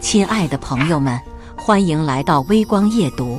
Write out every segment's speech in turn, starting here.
亲爱的朋友们，欢迎来到微光夜读。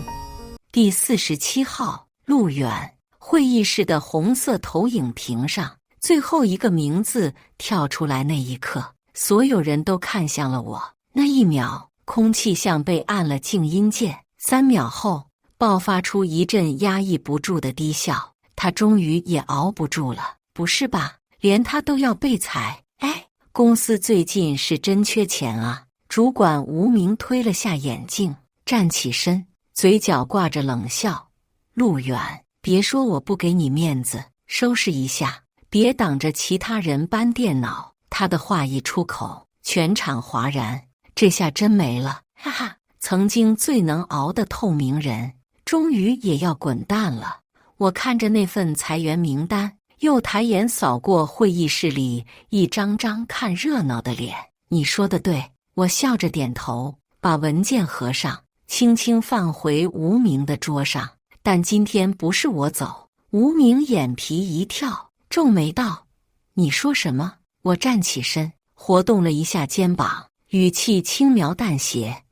第47号，路远。会议室的红色投影屏上，最后一个名字跳出来那一刻，所有人都看向了我。那一秒，空气像被按了静音键。3秒后，爆发出一阵压抑不住的低笑。他终于也熬不住了。不是吧？连他都要被裁？哎，公司最近是真缺钱啊！主管无名推了下眼镜，站起身，嘴角挂着冷笑。路远，别说我不给你面子，收拾一下，别挡着其他人搬电脑。他的话一出口，全场哗然，这下真没了，哈哈！曾经最能熬的透明人，终于也要滚蛋了。我看着那份裁员名单，又抬眼扫过会议室里一张张看热闹的脸。你说的对，我笑着点头，把文件合上，轻轻放回无名的桌上。但今天不是我走。无名眼皮一跳，皱眉道：你说什么？我站起身，活动了一下肩膀，语气轻描淡写：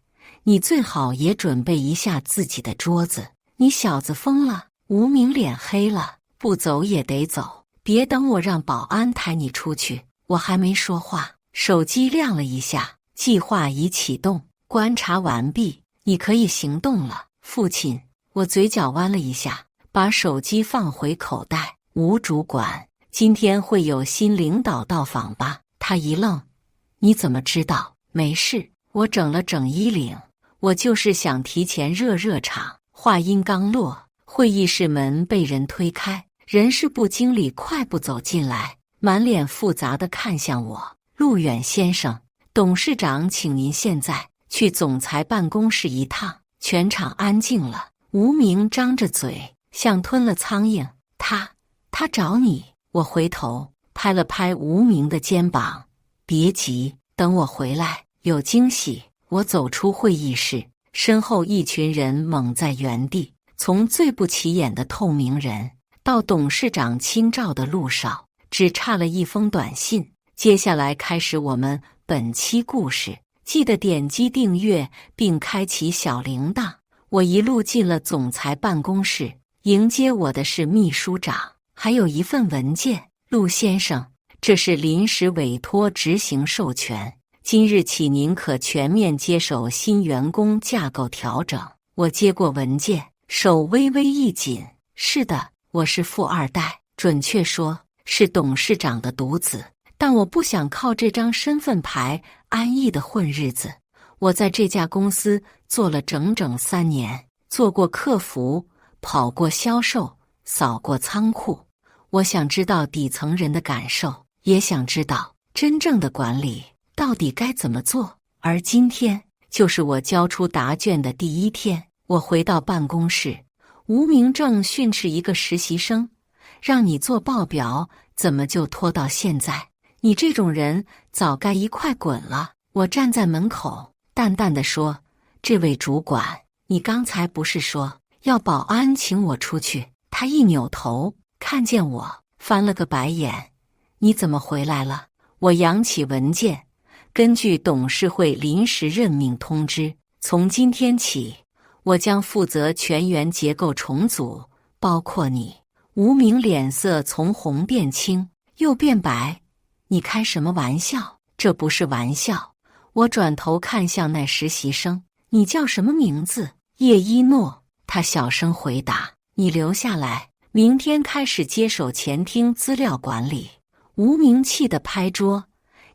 你最好也准备一下自己的桌子。你小子疯了？无名脸黑了，不走也得走，别等我让保安抬你出去。我还没说话，手机亮了一下，计划已启动，观察完毕，你可以行动了，父亲。我嘴角弯了一下，把手机放回口袋。吴主管，今天会有新领导到访吧？他一愣，你怎么知道？没事，我整了整衣领，我就是想提前热热场。话音刚落，会议室门被人推开，人事部经理快步走进来，满脸复杂地看向我。路远先生，董事长请您现在去总裁办公室一趟。全场安静了。无名张着嘴，像吞了苍蝇。他找你。我回头拍了拍无名的肩膀，别急，等我回来，有惊喜。我走出会议室，身后一群人猛在原地。从最不起眼的透明人到董事长亲照的陆少，只差了一封短信。接下来开始我们本期故事，记得点击订阅并开启小铃铛。我一路进了总裁办公室，迎接我的是秘书长，还有一份文件。陆先生，这是临时委托执行授权，今日起您可全面接手新员工架构调整。我接过文件，手微微一紧。是的，我是富二代，准确说是董事长的独子，但我不想靠这张身份牌安逸地混日子。我在这家公司做了整整3年，做过客服，跑过销售，扫过仓库。我想知道底层人的感受，也想知道真正的管理到底该怎么做。而今天就是我交出答卷的第1天。我回到办公室，吴名正训斥一个实习生：让你做报表，怎么就拖到现在？你这种人早该一块滚了。我站在门口，淡淡地说：这位主管，你刚才不是说要保安请我出去？他一扭头，看见我，翻了个白眼：你怎么回来了？我扬起文件，根据董事会临时任命通知，从今天起，我将负责全员结构重组，包括你。无名脸色从红变青，又变白。你开什么玩笑？这不是玩笑。我转头看向那实习生：你叫什么名字？叶一诺。他小声回答：你留下来，明天开始接手前厅资料管理。无名气地拍桌：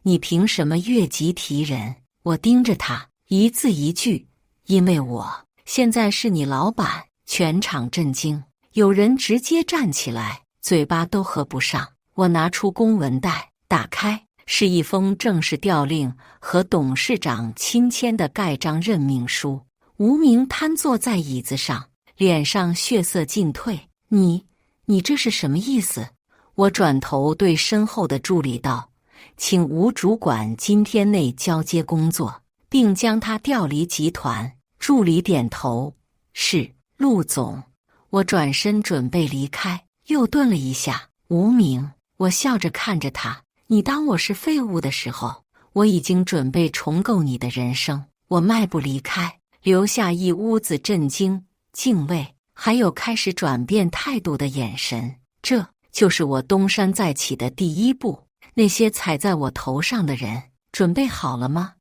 你凭什么越级提人？我盯着他，一字一句：因为我现在是你老板。全场震惊，有人直接站起来，嘴巴都合不上。我拿出公文袋，打开，是一封正式调令和董事长亲签的盖章任命书。无名瘫坐在椅子上，脸上血色尽退。你这是什么意思？我转头对身后的助理道：请吴主管今天内交接工作，并将他调离集团。助理点头：是，陆总。我转身准备离开，又顿了一下。无名，我笑着看着他：你当我是废物的时候，我已经准备重构你的人生。我迈步离开，留下一屋子震惊、敬畏，还有开始转变态度的眼神。这就是我东山再起的第一步。那些踩在我头上的人，准备好了吗？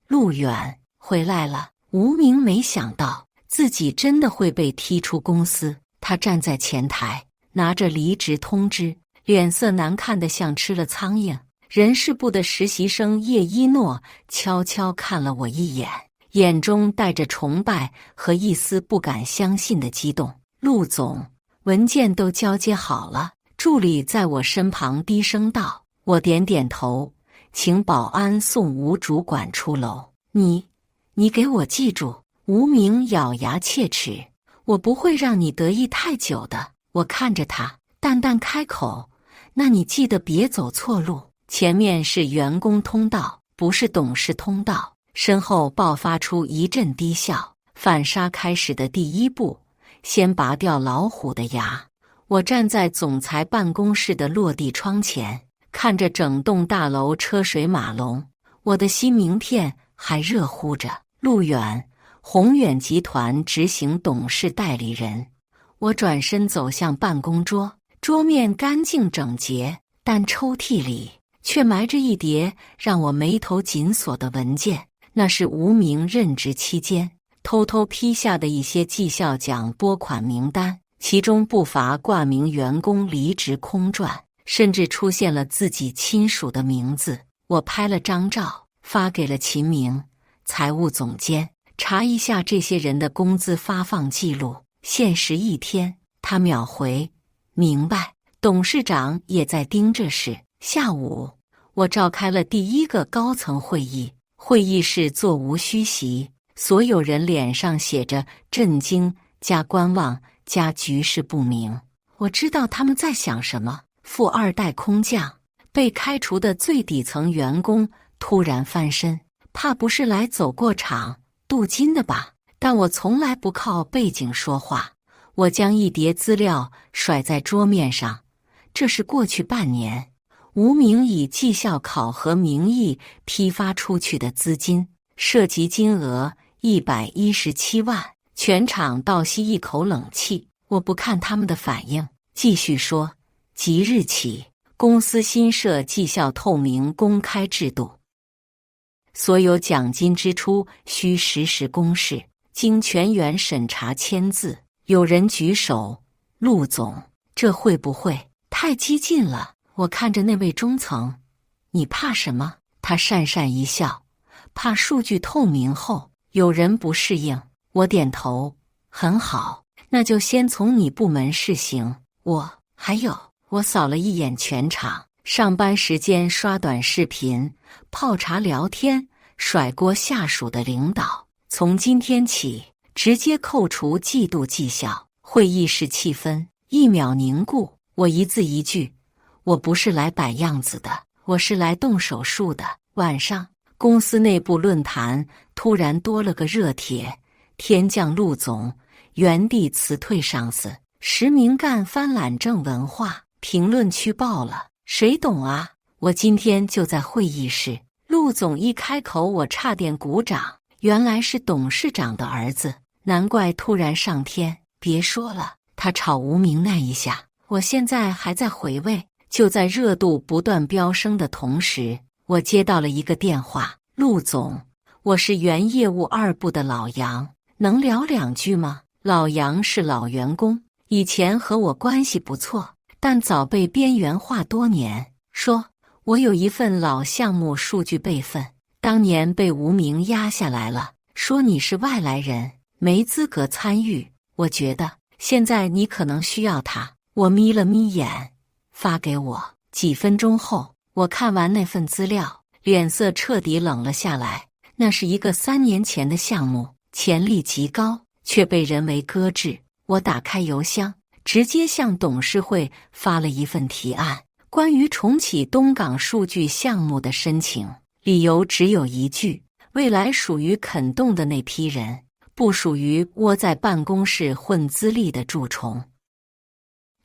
陆远回来了。无名没想到自己真的会被踢出公司，他站在前台，拿着离职通知，脸色难看得像吃了苍蝇。人事部的实习生叶一诺悄悄看了我一眼，眼中带着崇拜和一丝不敢相信的激动。陆总，文件都交接好了。助理在我身旁低声道。我点点头，请保安送吴主管出楼。你给我记住。无名咬牙切齿，我不会让你得意太久的。我看着他，淡淡开口，那你记得别走错路，前面是员工通道，不是董事通道。身后爆发出一阵低笑。反杀开始的第一步，先拔掉老虎的牙。我站在总裁办公室的落地窗前，看着整栋大楼车水马龙，我的新名片还热乎着。陆远，宏远集团执行董事代理人。我转身走向办公桌，桌面干净整洁，但抽屉里却埋着一叠让我眉头紧锁的文件。那是无名任职期间偷偷批下的一些绩效奖拨款名单，其中不乏挂名员工离职空转，甚至出现了自己亲属的名字。我拍了张照，发给了秦明，财务总监，查一下这些人的工资发放记录，限时1天。他秒回，明白。董事长也在盯这事。下午，我召开了第一个高层会议，会议室座无虚席，所有人脸上写着震惊加观望加局势不明。我知道他们在想什么。富二代空降，被开除的最底层员工突然翻身，怕不是来走过场镀金的吧？但我从来不靠背景说话。我将一叠资料甩在桌面上，这是过去半年无名以绩效考核名义批发出去的资金，涉及金额117万。全场倒吸一口冷气。我不看他们的反应，继续说，即日起，公司新设绩效透明公开制度，所有奖金支出需实时公示，经全员审查签字。有人举手，陆总，这会不会太激进了？我看着那位中层，你怕什么？他讪讪一笑，怕数据透明后有人不适应。我点头，很好，那就先从你部门试行。还有，我扫了一眼全场，上班时间刷短视频、泡茶聊天、甩锅下属的领导，从今天起直接扣除季度绩效。会议室气氛一秒凝固。我一字一句，我不是来摆样子的，我是来动手术的。晚上，公司内部论坛突然多了个热帖，天降陆总，原地辞退上司，10名干翻懒政文化。评论区爆了，谁懂啊？我今天就在会议室，陆总一开口我差点鼓掌，原来是董事长的儿子，难怪突然上天。别说了，他炒无名那一下，我现在还在回味。就在热度不断飙升的同时，我接到了一个电话，陆总，我是原业务2部的老杨，能聊2句吗？老杨是老员工，以前和我关系不错，但早被边缘化多年。说我有一份老项目数据备份，当年被无名压下来了，说你是外来人，没资格参与。我觉得现在你可能需要他。我眯了眯眼，发给我。几分钟后，我看完那份资料，脸色彻底冷了下来。那是一个3年前的项目，潜力极高，却被人为搁置。我打开邮箱，直接向董事会发了一份提案，关于重启东港数据项目的申请。理由只有一句：未来属于肯动的那批人，不属于窝在办公室混资历的蛀虫。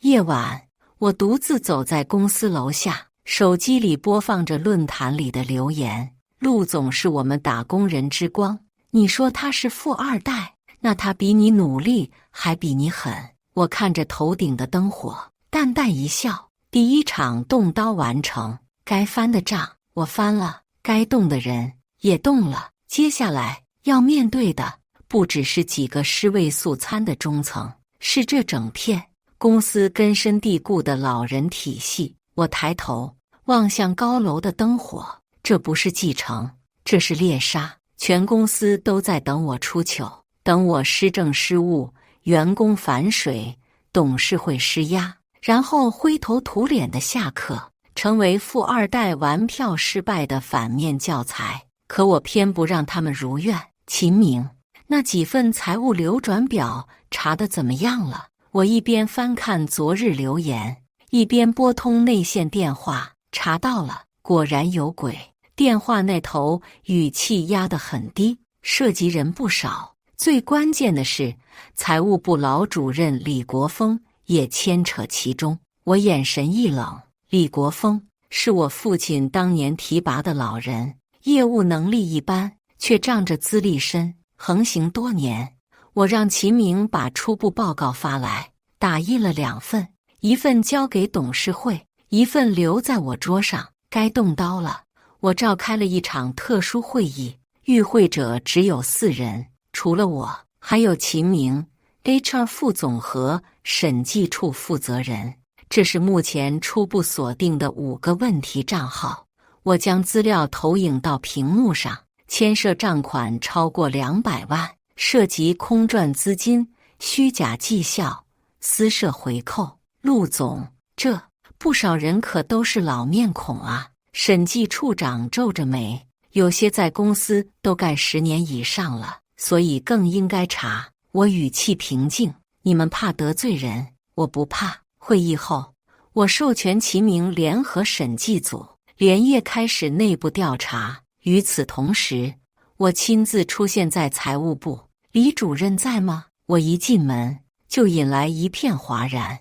夜晚，我独自走在公司楼下，手机里播放着论坛里的留言。陆总是我们打工人之光，你说他是富二代，那他比你努力，还比你狠。我看着头顶的灯火，淡淡一笑。第一场动刀完成，该翻的账我翻了，该动的人也动了。接下来要面对的不只是几个尸位素餐的中层，是这整片公司根深蒂固的老人体系。我抬头望向高楼的灯火，这不是继承，这是猎杀。全公司都在等我出糗，等我施政失误，员工反水，董事会施压，然后灰头土脸的下课，成为富二代玩票失败的反面教材。可我偏不让他们如愿。秦明，那几份财务流转表查得怎么样了？我一边翻看昨日留言，一边拨通内线电话，查到了，果然有鬼。电话那头语气压得很低，涉及人不少，最关键的是财务部老主任李国峰也牵扯其中。我眼神一冷，李国峰是我父亲当年提拔的老人，业务能力一般，却仗着资历深，横行多年。我让秦明把初步报告发来，打印了2份，一份交给董事会，一份留在我桌上。该动刀了。我召开了一场特殊会议，与会者只有4人，除了我，还有秦明、HR 副总和审计处负责人。这是目前初步锁定的5个问题账号。我将资料投影到屏幕上，牵涉账款超过200万，涉及空转资金、虚假绩效、私设回扣。陆总，这不少人可都是老面孔啊。审计处长皱着眉，有些在公司都干10年以上了，所以更应该查。我语气平静，你们怕得罪人，我不怕。会议后，我授权齐明联合审计组连夜开始内部调查。与此同时，我亲自出现在财务部。李主任在吗？我一进门就引来一片哗然。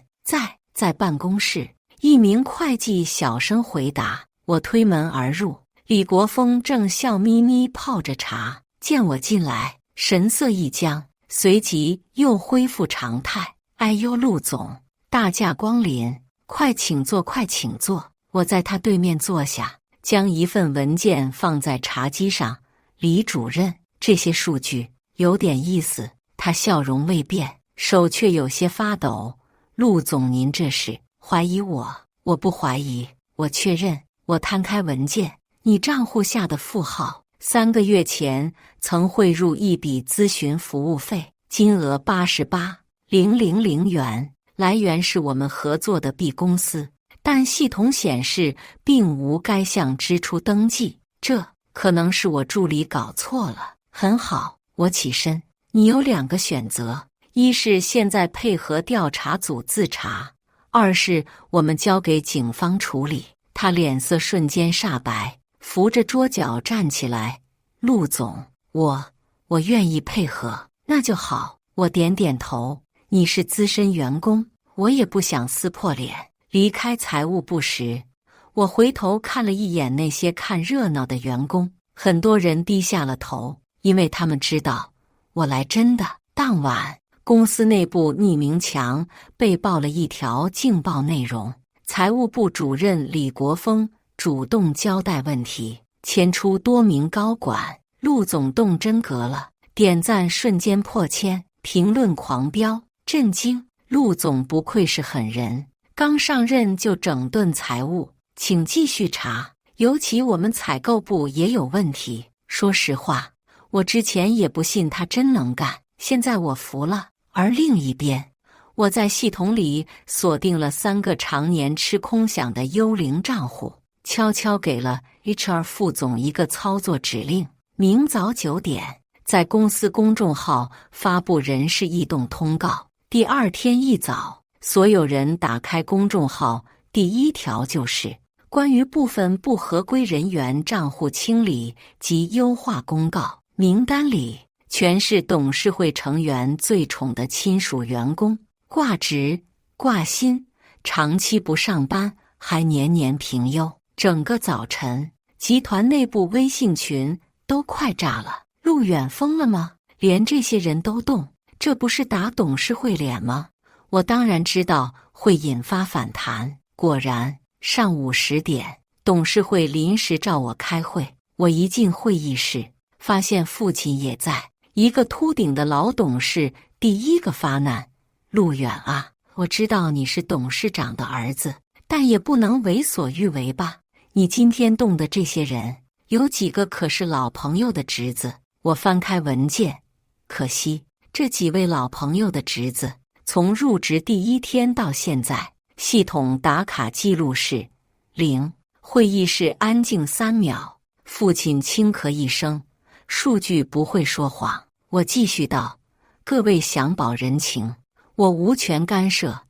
在办公室，一名会计小声回答。我推门而入，李国峰正笑眯眯泡着茶，见我进来，神色一僵，随即又恢复常态。哎呦，陆总，大驾光临，快请坐，快请坐。我在他对面坐下，将一份文件放在茶几上。李主任，这些数据有点意思。他笑容未变，手却有些发抖。陆总，您这是怀疑我？我不怀疑，我确认。我摊开文件，你账户下的负号3个月前曾汇入一笔咨询服务费，金额88,000元，来源是我们合作的 B 公司，但系统显示并无该项支出登记，这可能是我助理搞错了。很好，我起身，你有2个选择，一是现在配合调查组自查，2是我们交给警方处理。他脸色瞬间煞白，扶着桌角站起来。陆总，我愿意配合。那就好，我点点头。你是资深员工，我也不想撕破脸。离开财务部时，我回头看了一眼那些看热闹的员工，很多人低下了头，因为他们知道我来真的。当晚，公司内部匿名墙被爆了一条劲爆内容。财务部主任李国峰主动交代问题，牵出多名高管。陆总动真格了，点赞瞬间破千，评论狂飙，震惊。陆总不愧是狠人，刚上任就整顿财务，请继续查，尤其我们采购部也有问题。说实话，我之前也不信他真能干，现在我服了。而另一边，我在系统里锁定了3个常年吃空饷的幽灵账户，悄悄给了 HR 副总一个操作指令：明早9点，在公司公众号发布人事异动通告。第2天一早，所有人打开公众号，第1条就是关于部分不合规人员账户清理及优化公告。名单里全是董事会成员最宠的亲属员工。挂职、挂薪，长期不上班，还年年评优。整个早晨，集团内部微信群都快炸了。陆远疯了吗？连这些人都动，这不是打董事会脸吗？我当然知道会引发反弹。果然，上午10点，董事会临时召我开会。我一进会议室，发现父亲也在。一个秃顶的老董事第一个发难：“陆远啊，我知道你是董事长的儿子，但也不能为所欲为吧？你今天动的这些人，有几个可是老朋友的侄子？”我翻开文件，可惜这几位老朋友的侄子，从入职第1天到现在，系统打卡记录是0。会议室安静3秒，父亲轻咳一声：“数据不会说谎。”我继续道：“各位想保人情，我无权干涉，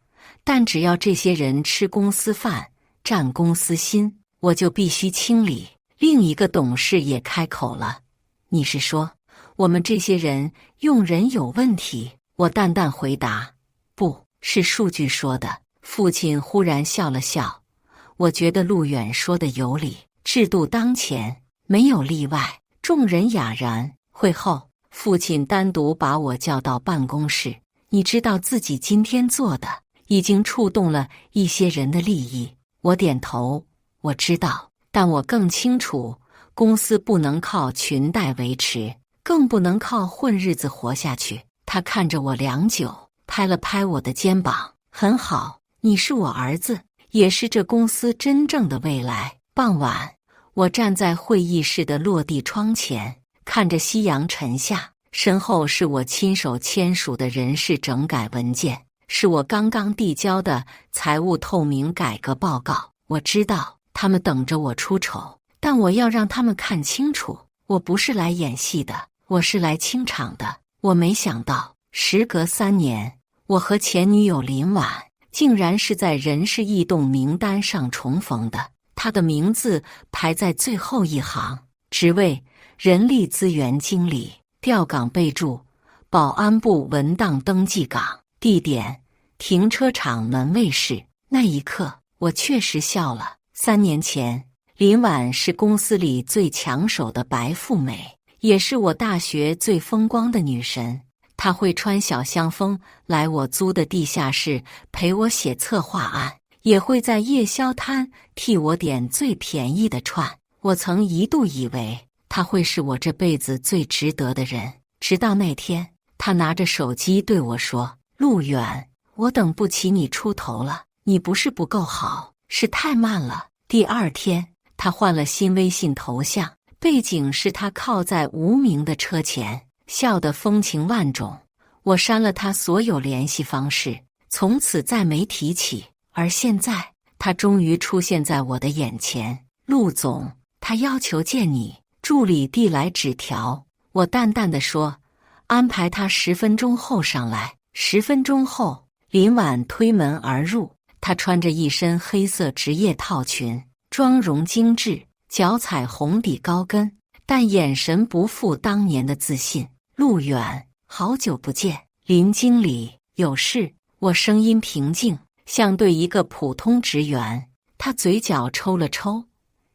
但只要这些人吃公司饭、占公司心，我就必须清理。”另一个董事也开口了：“你是说我们这些人用人有问题？”我淡淡回答：“不是数据说的。”父亲忽然笑了笑：“我觉得陆远说的有理，制度当前，没有例外。”众人哑然。会后，父亲单独把我叫到办公室：“你知道自己今天做的已经触动了一些人的利益。”我点头：“我知道，但我更清楚，公司不能靠裙带维持，更不能靠混日子活下去。”他看着我良久，拍了拍我的肩膀：“很好，你是我儿子，也是这公司真正的未来。”傍晚，我站在会议室的落地窗前，看着夕阳沉下，身后是我亲手签署的人事整改文件，是我刚刚递交的财务透明改革报告。我知道他们等着我出丑，但我要让他们看清楚，我不是来演戏的，我是来清场的。我没想到，时隔3年，我和前女友林婉竟然是在人事异动名单上重逢的。她的名字排在最后一行，职位人力资源经理，调岗备注保安部文档登记岗，地点停车场门卫室。那一刻，我确实笑了。3年前，林婉是公司里最抢手的白富美，也是我大学最风光的女神。她会穿小香风来我租的地下室陪我写策划案，也会在夜宵摊替我点最便宜的串。我曾一度以为她会是我这辈子最值得的人，直到那天，她拿着手机对我说：“陆远，我等不起你出头了，你不是不够好，是太慢了。”第2天，她换了新微信头像，背景是她靠在无名的车前，笑得风情万种。我删了她所有联系方式，从此再没提起。而现在，她终于出现在我的眼前。陆总，他要求见你。助理递来纸条，我淡淡地说：“安排他10分钟后上来。”10分钟后，林婉推门而入，她穿着一身黑色职业套裙，妆容精致，脚踩红底高跟，但眼神不复当年的自信。“陆远，好久不见。”林经理，有事？我声音平静，像对一个普通职员。他嘴角抽了抽：“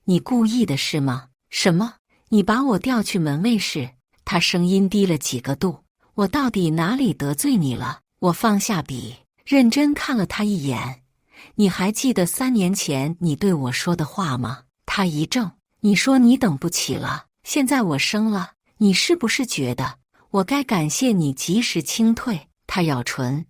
你故意的是吗？”“什么？你把我调去门卫室？”他声音低了几个度：“我到底哪里得罪你了？”我放下笔，认真看了他一眼：“你还记得3年前你对我说的话吗？”他一怔：“你说你等不起了，现在我生了，你是不是觉得我该感谢你及时清退？”他咬唇：“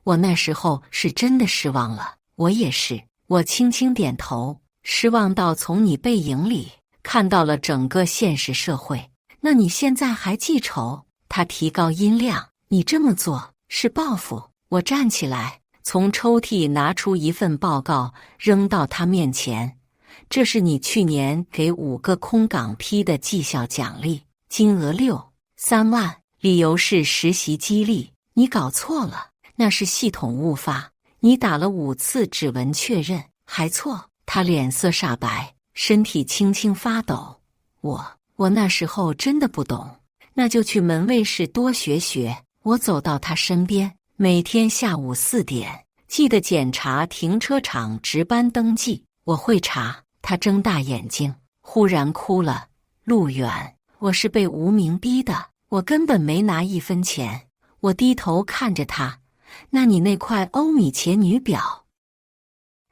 我那时候是真的失望了，我也是。”我轻轻点头：“失望到从你背影里看到了整个现实社会。那你现在还记仇？”他提高音量：“你这么做是报复。”我站起来，从抽屉拿出一份报告，扔到他面前：“这是你去年给5个空岗批的绩效奖励，金额3万，理由是实习激励。你搞错了，那是系统误发，你打了5次指纹确认，还错。”他脸色煞白，身体轻轻发抖：“我那时候真的不懂，那就去门卫室多学学。”我走到他身边：“每天下午4点，记得检查停车场值班登记。”我会查。他睁大眼睛，忽然哭了：“陆远，我是被无名逼的，我根本没拿1分钱。我低头看着他，那你那块欧米茄女表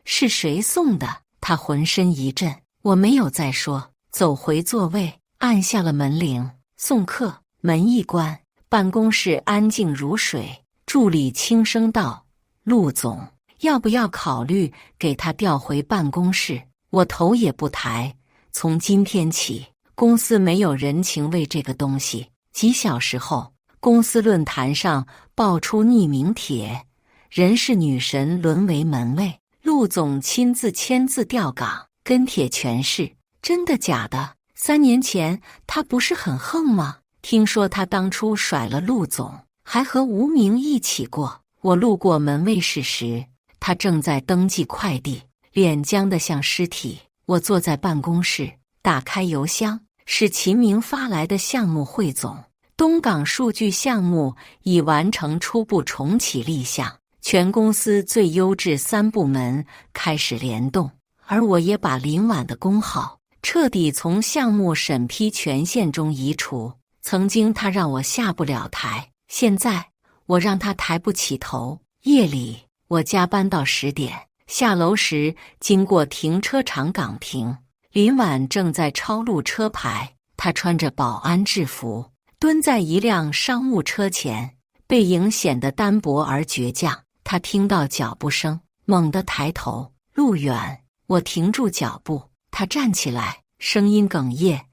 是谁送的？他浑身一震，我没有再说，走回座位，按下了门铃，送客。门一关，办公室安静如水。助理轻声道：陆总，要不要考虑给他调回办公室？我头也不抬，从今天起，公司没有人情味这个东西。几小时后，公司论坛上爆出匿名帖，人事女神沦为门卫，陆总亲自签字调岗。跟帖全是真的假的？3年前他不是很横吗？听说他当初甩了陆总，还和无名一起过。我路过门卫室时，他正在登记快递，脸僵得像尸体。我坐在办公室，打开邮箱，是秦明发来的项目汇总。东港数据项目已完成初步重启立项，全公司最优质3部门开始联动，而我也把林婉的功耗彻底从项目审批权限中移除。曾经他让我下不了台，现在我让他抬不起头。夜里我加班到10点，下楼时经过停车场岗亭，林婉正在抄录车牌，他穿着保安制服，蹲在一辆商务车前，背影显得单薄而倔强。他听到脚步声，猛地抬头，路远。我停住脚步，他站起来，声音哽咽：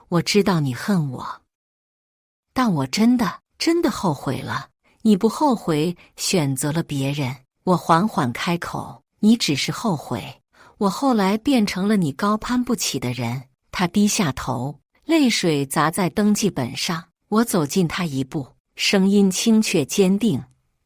我知道你恨我，但我真的后悔了。你不后悔选择了别人。我缓缓开口：你只是后悔，我后来变成了你高攀不起的人。他低下头，泪水砸在登记本上。我走近他一步，声音清却坚定：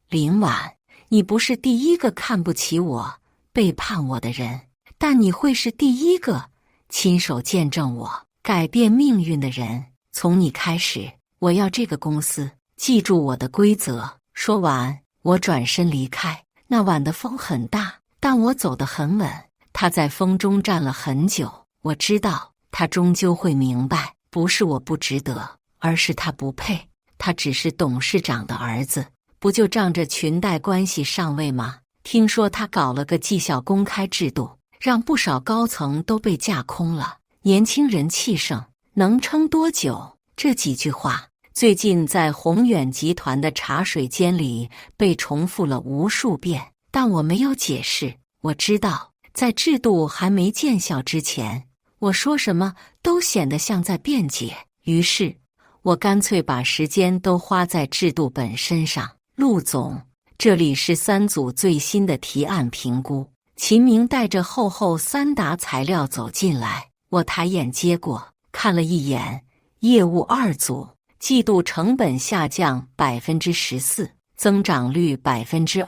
林婉，你不是第一个看不起我、背叛我的人，但你会是第一个亲手见证我改变命运的人。从你开始，我要这个公司记住我的规则。说完，我转身离开。那晚的风很大，但我走得很稳。他在风中站了很久，我知道他终究会明白，不是我不值得，而是他不配。他只是董事长的儿子，不就仗着裙带关系上位吗？听说他搞了个绩效公开制度，让不少高层都被架空了。年轻人气盛，能撑多久？这几句话最近在宏远集团的茶水间里被重复了无数遍，但我没有解释。我知道，在制度还没见效之前，我说什么都显得像在辩解。于是，我干脆把时间都花在制度本身上。陆总，这里是3组最新的提案评估。秦明带着厚厚3沓材料走进来，我抬眼接过，看了一眼，业务2组。季度成本下降14%，增长率2%，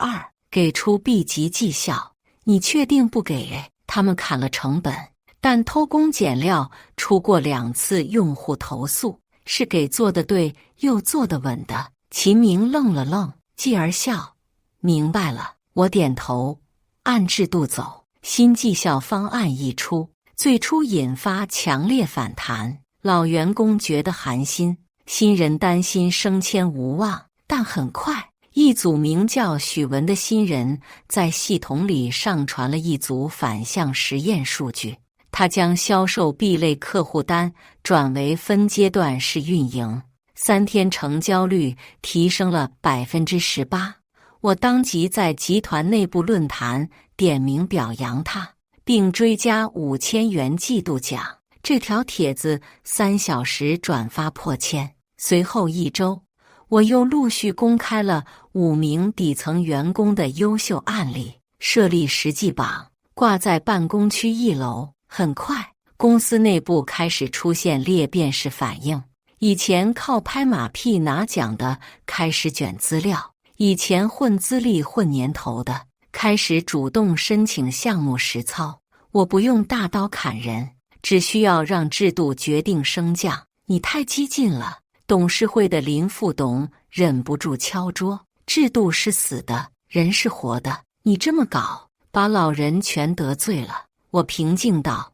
给出 B 级绩效。你确定不给？他们砍了成本，但偷工减料，出过2次用户投诉，是给做得对又做得稳的。秦明愣了愣，继而笑：明白了。我点头，按制度走。新绩效方案一出，最初引发强烈反弹，老员工觉得寒心，新人担心升迁无望。但很快，一组名叫许文的新人在系统里上传了一组反向实验数据，他将销售 B 类客户单转为分阶段式运营，3天成交率提升了18%。我当即在集团内部论坛点名表扬他，并追加5000元季度奖。这条帖子3小时转发破千。随后1周，我又陆续公开了5名底层员工的优秀案例，设立实际榜，挂在办公区1楼。很快，公司内部开始出现裂变式反应，以前靠拍马屁拿奖的开始卷资料，以前混资历混年头的开始主动申请项目实操。我不用大刀砍人，只需要让制度决定升降。你太激进了。董事会的林副董忍不住敲桌：制度是死的，人是活的，你这么搞，把老人全得罪了。我平静道：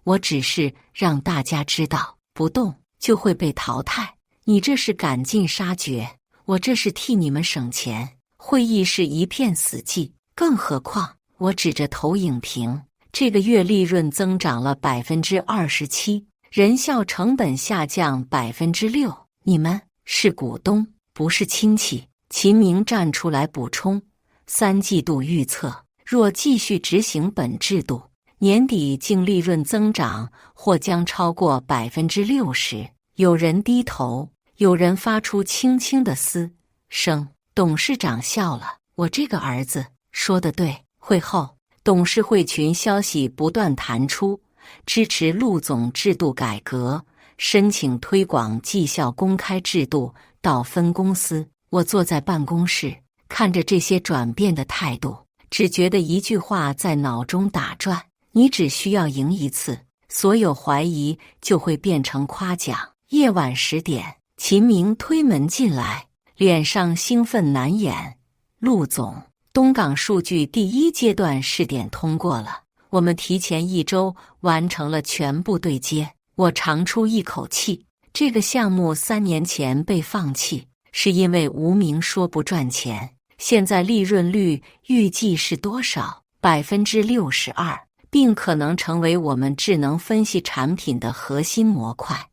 我只是让大家知道，不动就会被淘汰。你这是赶尽杀绝，我这是替你们省钱。会议室一片死寂，更何况我指着投影屏，这个月利润增长了27%，人效成本下降6%。你们是股东，不是亲戚。秦明站出来补充，3季度预测，若继续执行本制度，年底净利润增长或将超过60%。有人低头，有人发出轻轻的嘶声。董事长笑了，我这个儿子说得对。会后，董事会群消息不断弹出，支持陆总制度改革，申请推广绩效公开制度到分公司。我坐在办公室，看着这些转变的态度，只觉得一句话在脑中打转：你只需要赢一次，所有怀疑就会变成夸奖。夜晚10点，秦明推门进来，脸上兴奋难掩。陆总，东港数据第1阶段试点通过了，我们提前1周完成了全部对接。我长出一口气，这个项目3年前被放弃，是因为无名说不赚钱。现在利润率预计是多少？62%，并可能成为我们智能分析产品的核心模块。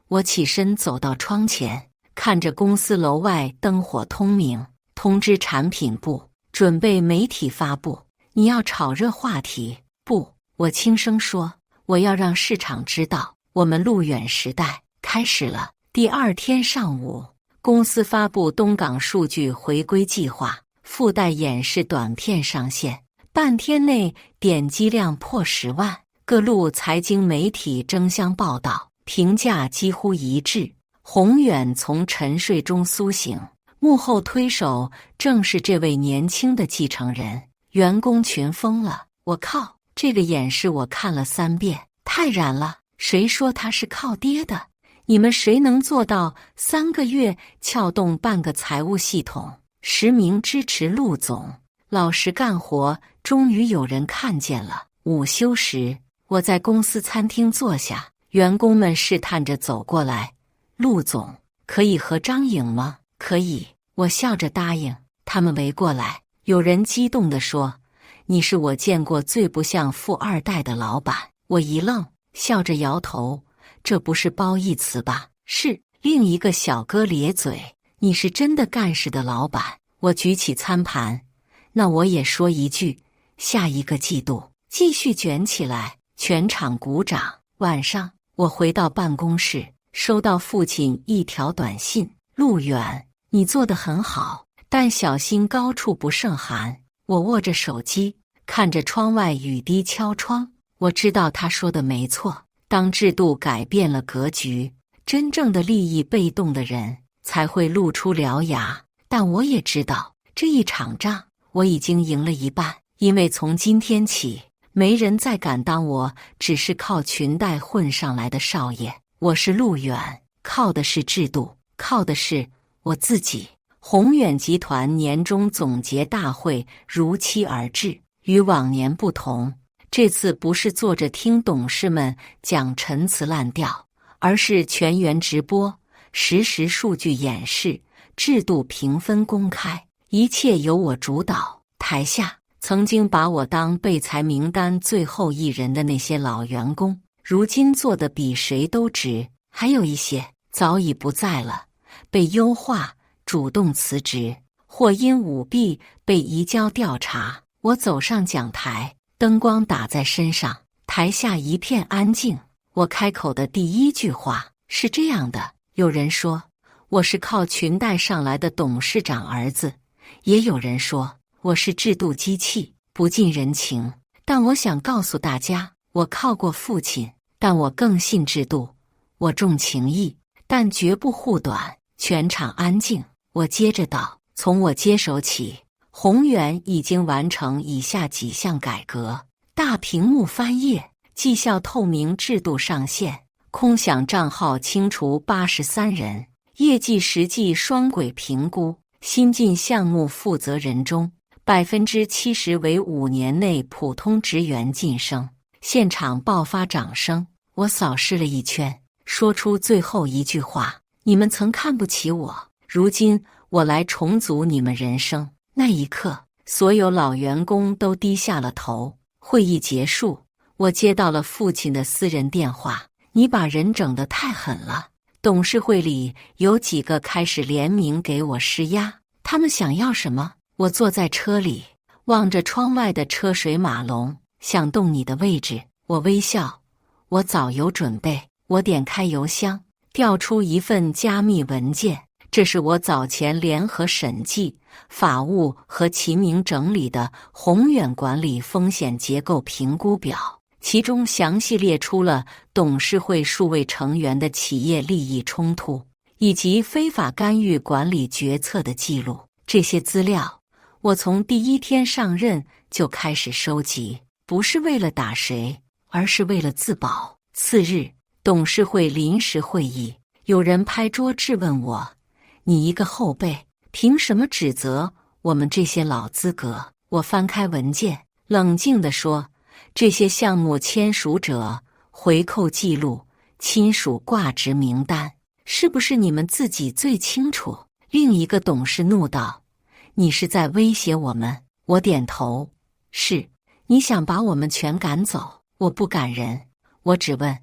我起身走到窗前，看着公司楼外灯火通明，通知产品部准备媒体发布。你要炒热话题？不，我轻声说，我要让市场知道我们路远时代开始了。第2天上午，公司发布东港数据回归计划，附带演示短片上线，半天内点击量破10万，各路财经媒体争相报道，评价几乎一致。宏远从沉睡中苏醒，幕后推手正是这位年轻的继承人。员工群疯了，我靠，这个演示我看了3遍，太燃了！谁说他是靠爹的？你们谁能做到3个月撬动半个财务系统？实名支持陆总，老实干活，终于有人看见了。午休时，我在公司餐厅坐下，员工们试探着走过来。陆总，可以合张影吗？可以，我笑着答应。他们围过来，有人激动地说，你是我见过最不像富2代的老板。我一愣，笑着摇头，这不是褒义词吧？是。另一个小哥咧嘴，你是真的干事的老板。我举起餐盘，那我也说一句，下一个季度继续卷起来。全场鼓掌。晚上，我回到办公室，收到父亲一条短信，陆远，你做得很好，但小心高处不胜寒。我握着手机，看着窗外雨滴敲窗，我知道他说的没错。当制度改变了格局，真正的利益被动的人才会露出獠牙。但我也知道，这一场仗我已经赢了一半，因为从今天起，没人再敢当我只是靠裙带混上来的少爷。我是陆远，靠的是制度，靠的是我自己。宏远集团年终总结大会如期而至，与往年不同，这次不是坐着听董事们讲陈词滥调，而是全员直播，实时数据演示，制度评分公开，一切由我主导。台下曾经把我当备才名单最后一人的那些老员工，如今做得比谁都值，还有一些早已不在了，被优化，主动辞职，或因舞弊被移交调查。我走上讲台，灯光打在身上，台下一片安静。我开口的第一句话是这样的：有人说我是靠裙带上来的董事长儿子，也有人说我是制度机器，不近人情。但我想告诉大家，我靠过父亲，但我更信制度。我重情义，但绝不护短。全场安静。我接着道，从我接手起，宏远已经完成以下几项改革：大屏幕翻页，绩效透明制度上线，空想账号清除83人，业绩实际双轨评估，新进项目负责人中70%为5年内普通职员晋升。现场爆发掌声。我扫视了一圈，说出最后一句话：你们曾看不起我，如今我来重组你们人生。那一刻，所有老员工都低下了头。会议结束，我接到了父亲的私人电话：你把人整得太狠了。董事会里有几个开始联名给我施压，他们想要什么？我坐在车里，望着窗外的车水马龙，想动你的位置。我微笑，我早有准备。我点开邮箱，调出一份加密文件，这是我早前联合审计、法务和齐明整理的宏远管理风险结构评估表，其中详细列出了董事会数位成员的企业利益冲突以及非法干预管理决策的记录。这些资料我从第一天上任就开始收集，不是为了打谁，而是为了自保。次日，董事会临时会议，有人拍桌质问我：你一个后辈，凭什么指责我们这些老资格？我翻开文件，冷静地说：这些项目签署者、回扣记录、亲属挂职名单，是不是你们自己最清楚？另一个董事怒道：你是在威胁我们？我点头：是。你想把我们全赶走？我不赶人，我只问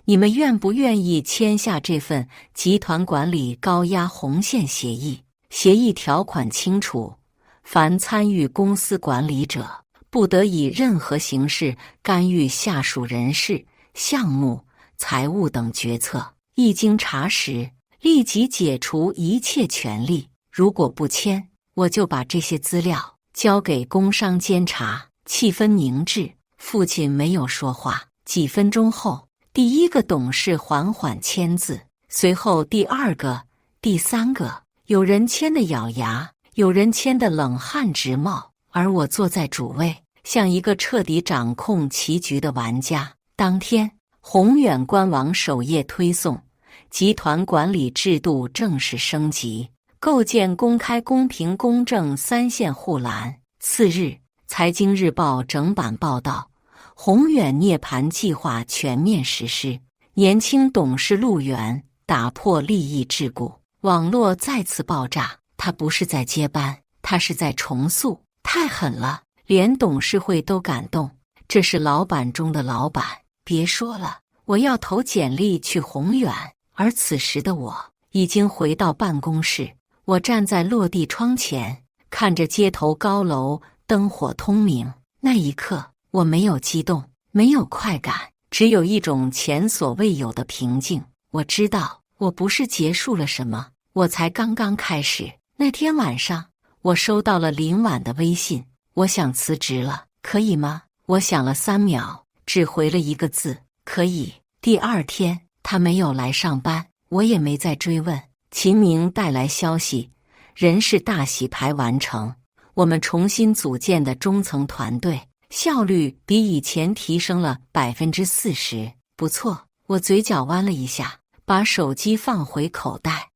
你们愿不愿意签下这份集团管理高压红线协议。协议条款清楚，凡参与公司管理者，不得以任何形式干预下属人事、项目、财务等决策，一经查实，立即解除一切权利。如果不签，我就把这些资料交给工商监察。气氛凝滞，父亲没有说话。几分钟后，第一个董事缓缓签字，随后第二个、第三个，有人签得咬牙，有人签得冷汗直冒，而我坐在主位，像一个彻底掌控棋局的玩家。当天，宏远官网首页推送：集团管理制度正式升级，构建公开、公平、公正三线护栏。次日，财经日报整版报道：宏远涅槃计划全面实施，年轻董事陆远打破利益桎梏。网络再次爆炸，他不是在接班，他是在重塑。太狠了，连董事会都感动。这是老板中的老板。别说了，我要投简历去宏远。而此时的我已经回到办公室，我站在落地窗前，看着街头高楼灯火通明。那一刻，我没有激动，没有快感，只有一种前所未有的平静。我知道，我不是结束了什么，我才刚刚开始。那天晚上，我收到了林婉的微信：我想辞职了，可以吗？我想了3秒，只回了一个字：可以。第二天，他没有来上班，我也没再追问。秦明带来消息：人事大洗牌完成，我们重新组建的中层团队效率比以前提升了40%。不错，我嘴角弯了一下，把手机放回口袋。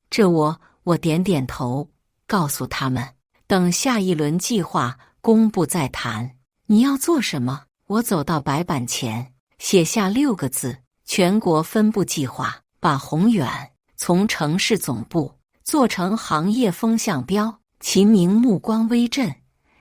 我点点头，告诉他们，等下一轮计划公布再谈。你要做什么？我走到白板前，写下6个字：全国分部计划，把宏远从城市总部做成行业风向标。秦明目光微震：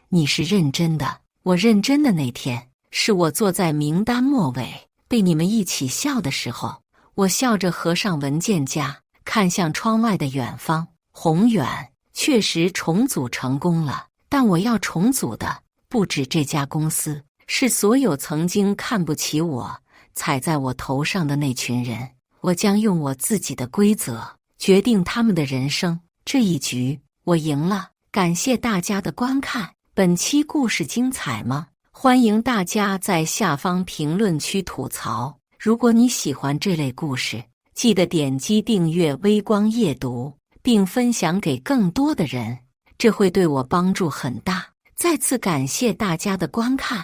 你是认真的？我认真的那天，是我坐在名单末尾，被你们一起笑的时候。我笑着合上文件夹，看向窗外的远方。宏远确实重组成功了，但我要重组的不止这家公司，是所有曾经看不起我、踩在我头上的那群人。我将用我自己的规则决定他们的人生。这一局我赢了。感谢大家的观看。本期故事精彩吗？欢迎大家在下方评论区吐槽。如果你喜欢这类故事，记得点击订阅微光夜读，并分享给更多的人，这会对我帮助很大。再次感谢大家的观看。